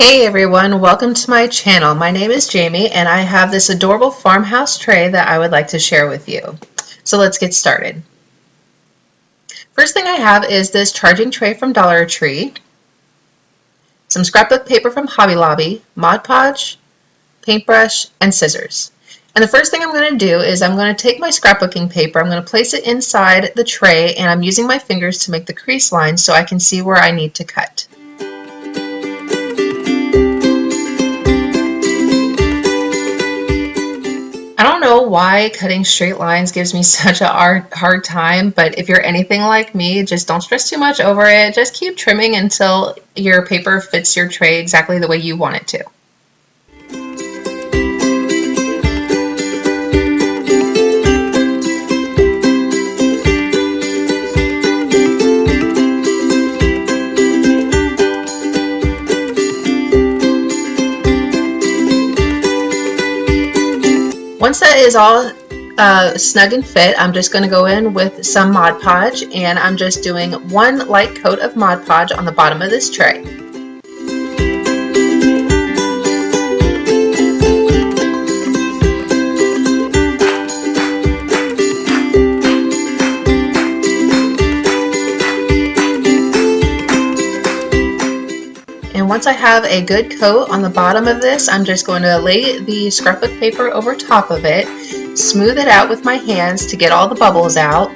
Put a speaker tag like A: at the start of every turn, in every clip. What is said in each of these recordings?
A: Hey everyone, welcome to my channel. My name is Jamie and I have this adorable farmhouse tray that I would like to share with you. So let's get started. First thing I have is this charging tray from Dollar Tree, some scrapbook paper from Hobby Lobby, Mod Podge, paintbrush, and scissors. And the first thing I'm going to do is I'm going to take my scrapbooking paper, I'm going to place it inside the tray, and I'm using my fingers to make the crease lines so I can see where I need to cut. I don't know why cutting straight lines gives me such a hard time, but if you're anything like me, just don't stress too much over it. Just keep trimming until your paper fits your tray exactly the way you want it to. Once that is all snug and fit, I'm just going to go in with some Mod Podge, and I'm just doing one light coat of Mod Podge on the bottom of this tray. And once I have a good coat on the bottom of this, I'm just going to lay the scrapbook paper over top of it, smooth it out with my hands to get all the bubbles out,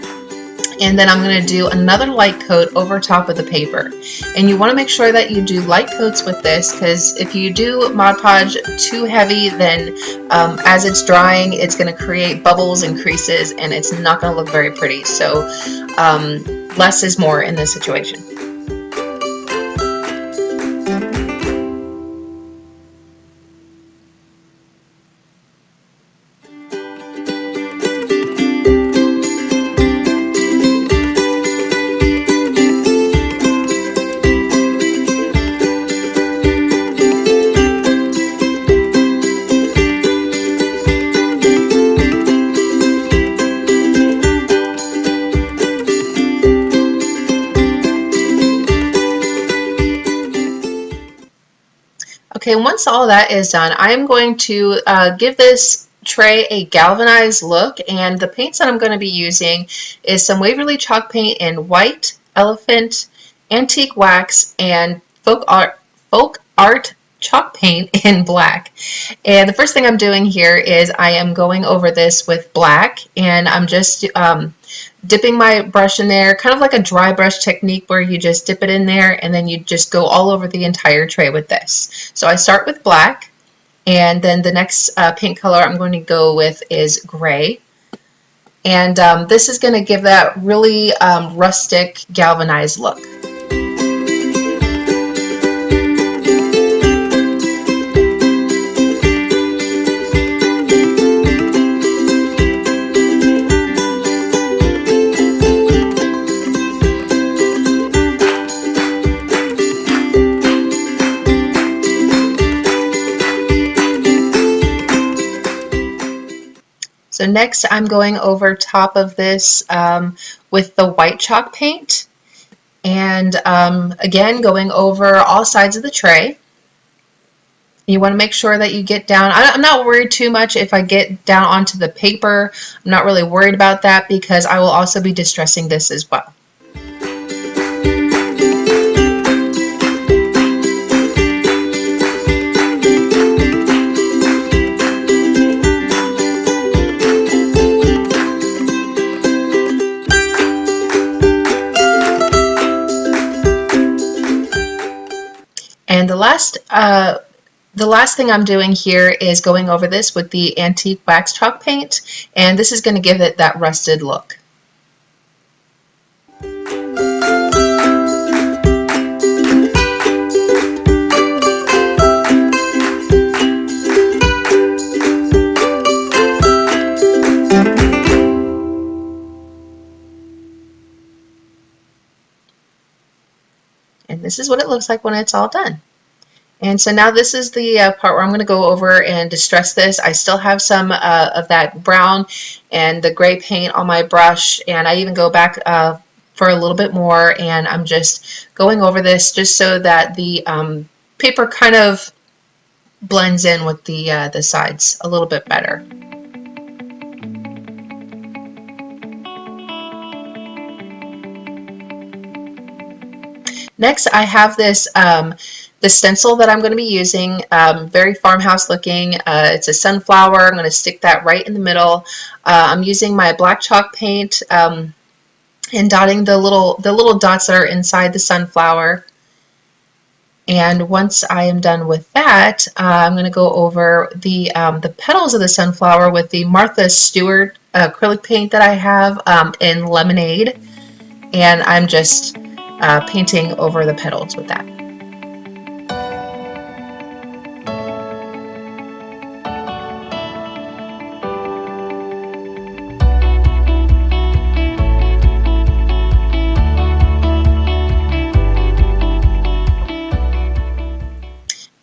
A: and then I'm going to do another light coat over top of the paper. And you want to make sure that you do light coats with this, because if you do Mod Podge too heavy, then as it's drying, it's going to create bubbles and creases, and it's not going to look very pretty. So less is more in this situation. Okay, once all that is done, I'm going to give this tray a galvanized look, and the paints that I'm going to be using is some Waverly chalk paint in white, elephant, antique wax, and folk art chalk paint in black. And the first thing I'm doing here is I am going over this with black, and I'm just dipping my brush in there, kind of like a dry brush technique where you just dip it in there and then you just go all over the entire tray with this. So I start with black, and then the next paint color I'm going to go with is gray. And this is going to give that really rustic, galvanized look. So next I'm going over top of this with the white chalk paint, and again going over all sides of the tray. You want to make sure that you get down. I'm not worried too much if I get down onto the paper. I'm not really worried about that because I will also be distressing this as well. And the last thing I'm doing here is going over this with the antique wax chalk paint, and this is going to give it that rusted look. And this is what it looks like when it's all done. And so now this is the part where I'm going to go over and distress this. I still have some of that brown and the gray paint on my brush, and I even go back for a little bit more, and I'm just going over this just so that the paper kind of blends in with the sides a little bit better. Next, I have this the stencil that I'm going to be using, very farmhouse looking. It's a sunflower. I'm going to stick that right in the middle. I'm using my black chalk paint and dotting the little dots that are inside the sunflower. And once I am done with that, I'm going to go over the petals of the sunflower with the Martha Stewart acrylic paint that I have in Lemonade. And I'm just painting over the petals with that.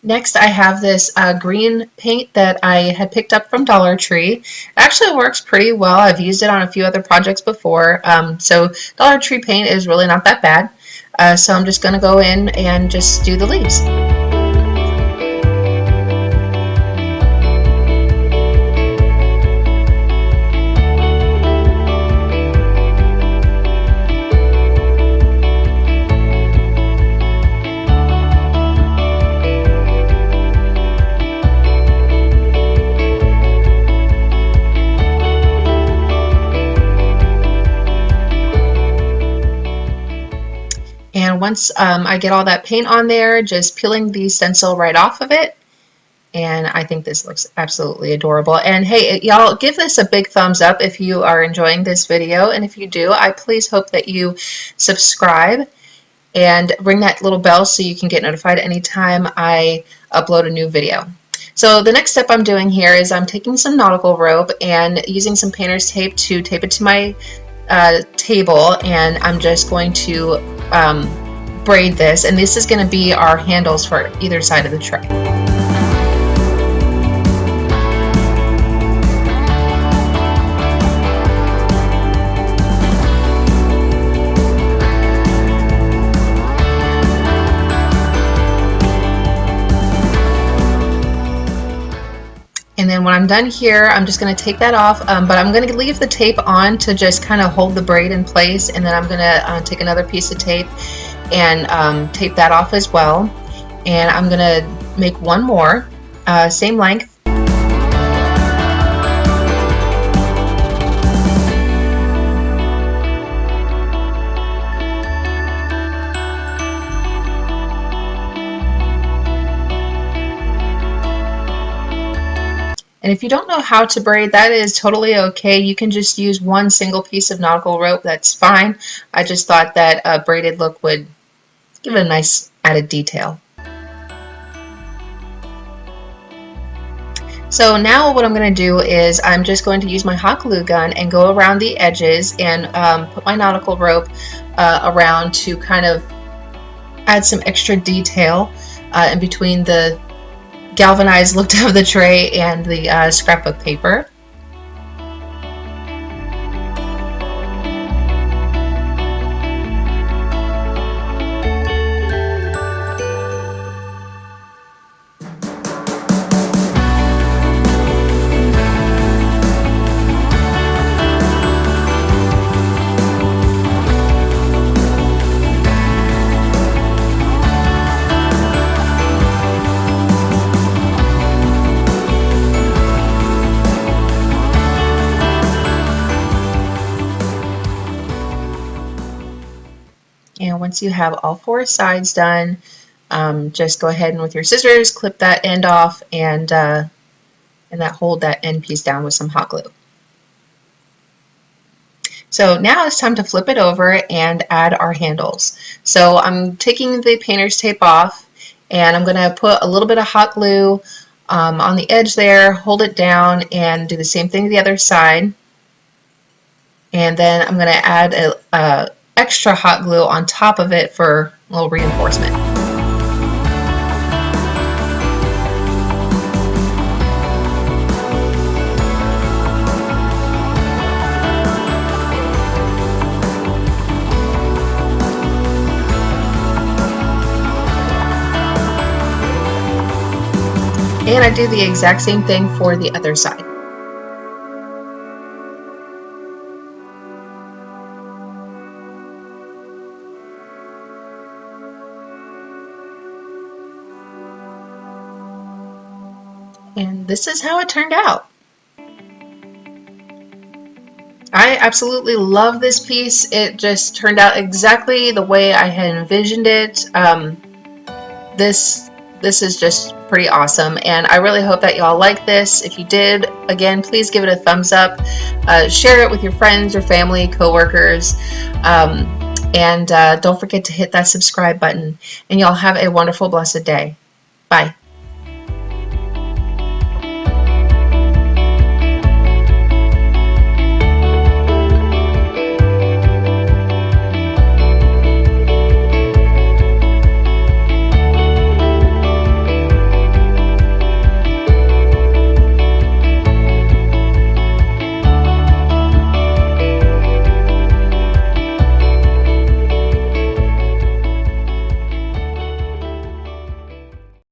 A: Next, I have this green paint that I had picked up from Dollar Tree. It actually works pretty well. I've used it on a few other projects before, so Dollar Tree paint is really not that bad. So I'm just going to go in and just do the leaves. And once I get all that paint on there, just peeling the stencil right off of it. And I think this looks absolutely adorable. And hey, y'all, give this a big thumbs up if you are enjoying this video. And if you do, I please hope that you subscribe and ring that little bell so you can get notified anytime I upload a new video. So the next step I'm doing here is I'm taking some nautical rope and using some painter's tape to tape it to my table, and I'm just going to braid this, and this is going to be our handles for either side of the tray. And then when I'm done here, I'm just going to take that off, but I'm going to leave the tape on to just kind of hold the braid in place, and then I'm going to take another piece of tape and tape that off as well. And I'm going to make one more, same length. And if you don't know how to braid, that is totally okay. You can just use one single piece of nautical rope. That's fine. I just thought that a braided look would give it a nice added detail. So now what I'm going to do is I'm just going to use my hot glue gun and go around the edges and put my nautical rope around to kind of add some extra detail in between the galvanized look of the tray and the scrapbook paper. And once you have all four sides done, just go ahead and with your scissors clip that end off and hold that end piece down with some hot glue. So now it's time to flip it over and add our handles. So I'm taking the painter's tape off, and I'm going to put a little bit of hot glue on the edge there, hold it down, and do the same thing to the other side. And then I'm going to add a extra hot glue on top of it for a little reinforcement. and I do the exact same thing for the other side. And this is how it turned out. I absolutely love this piece. It just turned out exactly the way I had envisioned it. This is just pretty awesome, and I really hope that y'all like this. If you did, again, please give it a thumbs up. Share it with your friends, your family, coworkers, and don't forget to hit that subscribe button. And y'all have a wonderful, blessed day. Bye.